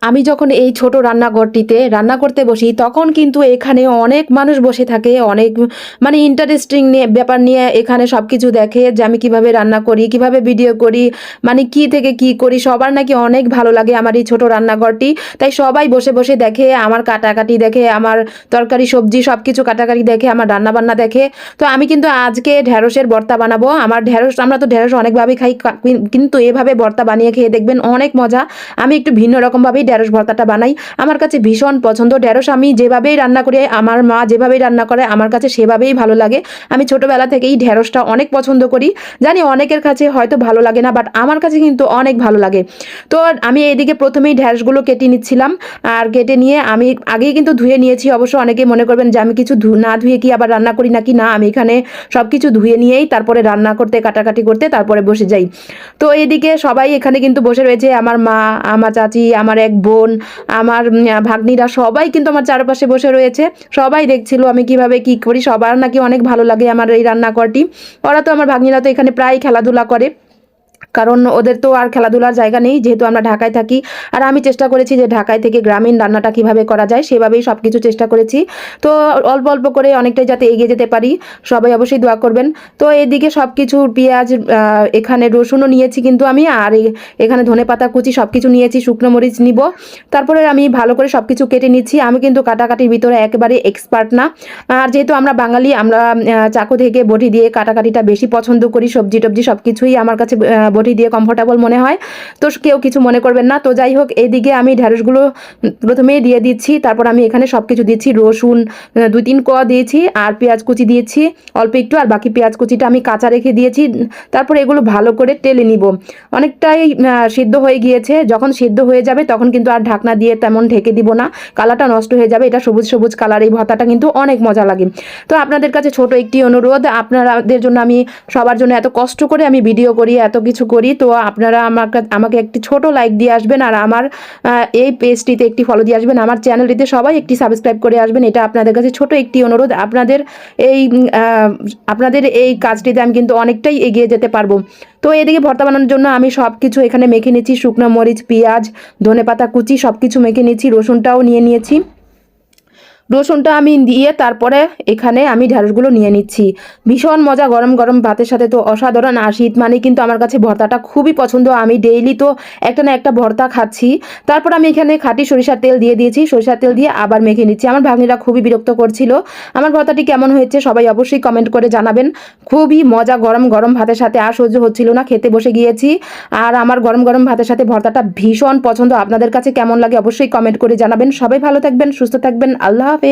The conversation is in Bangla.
আমি যখন এই ছোট রান্নাঘরটিতে রান্না করতে বসি তখন কিন্তু এখানে অনেক মানুষ বসে থাকে, অনেক মানে ইন্টারেস্টিং নিয়ে ব্যাপার নিয়ে এখানে সব কিছু দেখে যে আমি কিভাবে রান্না করি, কিভাবে ভিডিও করি, মানে কি থেকে কি করি। সবার নাকি অনেক ভালো লাগে আমার এই ছোট রান্নাঘরটি, তাই সবাই বসে বসে দেখে, আমার কাটাকাটি দেখে, আমার তরকারি সবজি সব কিছু কাটাকাটি দেখে, আমার রান্না বান্না দেখে। তো আমি কিন্তু আজকে ঢ্যাঁড়সের ভর্তা বানাবো। আমার ঢ্যাঁড়স, আমরা তো ঢ্যাঁড়স অনেকভাবেই খাই, কিন্তু এভাবে ভর্তা বানিয়ে খেয়ে দেখবেন অনেক মজা। আমি একটু ভিন্ন রকমভাবেই ঢ্যাঁড়স ভর্তাটা বানাই, আমার কাছে ভীষণ পছন্দ। ঢ্যাঁড়স আমি যেভাবেই রান্না করি, আমার মা যেভাবেই রান্না করে আমার কাছে সেভাবেই ভালো লাগে। আমি ছোটোবেলা থেকেই ঢ্যাঁড়সটা অনেক পছন্দ করি। জানি অনেকের কাছে হয়তো ভালো লাগে না, বাট আমার কাছে কিন্তু অনেক ভালো লাগে। তো আমি এইদিকে প্রথমেই ঢ্যাঁড়সগুলো কেটে নিচ্ছিলাম, আর কেটে নিয়ে আমি আগেই কিন্তু ধুয়ে নিয়েছি। অবশ্য অনেকে মনে করবেন যে আমি কিছু না ধুয়ে কি আবার রান্না করি নাকি, না, আমি এখানে সব কিছু ধুয়ে নিয়েই তারপরে রান্না করতে, কাটাকাটি করতে তারপরে বসে যাই। তো এইদিকে সবাই এখানে কিন্তু বসে রয়েছে, আমার মা, আমার চাচি, আমার এক বোন, আমার ভাগ্নিরা সবাই কিন্তু আমার চারপাশে বসে রয়েছে। সবাই দেখছিল আমি কিভাবে কি করি। সবার নাকি অনেক ভালো লাগে আমার এই রান্নাঘরটি। ওরা তো, আমার ভাগ্নিরা তো এখানে প্রায় খেলাধুলা করে, কারণ ওদের তো আর খেলাধুলার জায়গা নেই, যেহেতু আমরা ঢাকায় থাকি। আর আমি চেষ্টা করেছি যে ঢাকায় থেকে গ্রামীণ রান্নাটা কিভাবে করা যায় সেভাবেই সব কিছু চেষ্টা করেছি। তো অল্প অল্প করে অনেকটাই যাতে এগিয়ে যেতে পারি, সবাই অবশ্যই দোয়া করবেন। তো এদিকে সব কিছু পেঁয়াজ, এখানে রসুনও নিয়েছি কিন্তু আমি, আর এখানে ধনেপাতা কুচি সব কিছু নিয়েছি, শুকনো মরিচ নিব। তারপরে আমি ভালো করে সব কিছু কেটে নিচ্ছি। আমি কিন্তু কাটাকাটির ভিতরে একেবারে এক্সপার্ট না, আর যেহেতু আমরা বাঙালি, আমরা চাকু থেকে বটি দিয়ে কাটাকাটিটা বেশি পছন্দ করি। সবজি টবজি সব কিছুই আমার কাছে বটি দিয়ে কমফোর্টেবল মনে হয়, তো কেউ কিছু মনে করবেন না। তো যাই হোক, এইদিকে আমি ঢ্যাঁড়সগুলো প্রথমেই দিয়ে দিচ্ছি, তারপর আমি এখানে সব কিছু দিচ্ছি। রসুন 2-3 কোয়া দিয়েছি, আর পেঁয়াজ কুচি দিয়েছি অল্প একটু, আর বাকি পেঁয়াজ কুচিটা আমি কাঁচা রেখে দিয়েছি। তারপর এগুলো ভালো করে টেলে নিব। অনেকটাই সিদ্ধ হয়ে গিয়েছে, যখন সিদ্ধ হয়ে যাবে তখন কিন্তু আর ঢাকনা দিয়ে তেমন ঢেকে দিব না, কালারটা নষ্ট হয়ে যাবে। এটা সবুজ সবুজ কালার, এই ভর্তাটা কিন্তু অনেক মজা লাগে। তো আপনাদের কাছে ছোট একটি অনুরোধ, আপনাদের জন্য আমি সবার জন্য এত কষ্ট করে আমি ভিডিও করি, এত কিছু করি, তো আপনারা আমাকে একটি ছোট লাইক দিয়ে আসবেন, আর আমার এই পেজটিতে একটি ফলো দিয়ে আসবেন, আমার চ্যানেলটিতে সবাই একটি সাবস্ক্রাইব করে আসবেন। এটা আপনাদের কাছে ছোট একটি অনুরোধ। এই আপনাদের এই কাজটিতে আমি কিন্তু অনেকটাই এগিয়ে যেতে পারবো। তো এদিকে ভর্তা বানানোর জন্য আমি সব কিছু এখানে মেখে নিচ্ছি, শুকনো মরিচ, পেঁয়াজ, ধনেপাতা কুচি সব কিছু মেখে নিচ্ছি, রসুনটাও নিয়ে নিয়েছি। রসুনটা আমি দিয়ে তারপরে এখানে আমি ঢ্যাঁড়সগুলো নিয়ে নিচ্ছি। ভীষণ মজা, গরম গরম ভাতের সাথে তো অসাধারণ। আর শীত মানে কিন্তু আমার কাছে ভর্তাটা খুবই পছন্দ, আমি ডেইলি তো একটা না একটা ভর্তা খাচ্ছি। তারপর আমি এখানে খাঁটি সরিষার তেল দিয়ে দিয়েছি, সরিষার তেল দিয়ে আবার মেখে নিচ্ছি। আমার ভাগ্নিরা খুবই বিরক্ত করছিল। আমার ভর্তাটি কেমন হয়েছে সবাই অবশ্যই কমেন্ট করে জানাবেন। খুবই মজা, গরম গরম ভাতের সাথে আর সহ্য হচ্ছিল না, খেতে বসে গিয়েছি। আর আমার গরম গরম ভাতের সাথে ভর্তাটা ভীষণ পছন্দ। আপনাদের কাছে কেমন লাগে অবশ্যই কমেন্ট করে জানাবেন। সবাই ভালো থাকবেন, সুস্থ থাকবেন, আল্লাহ হাফেজ।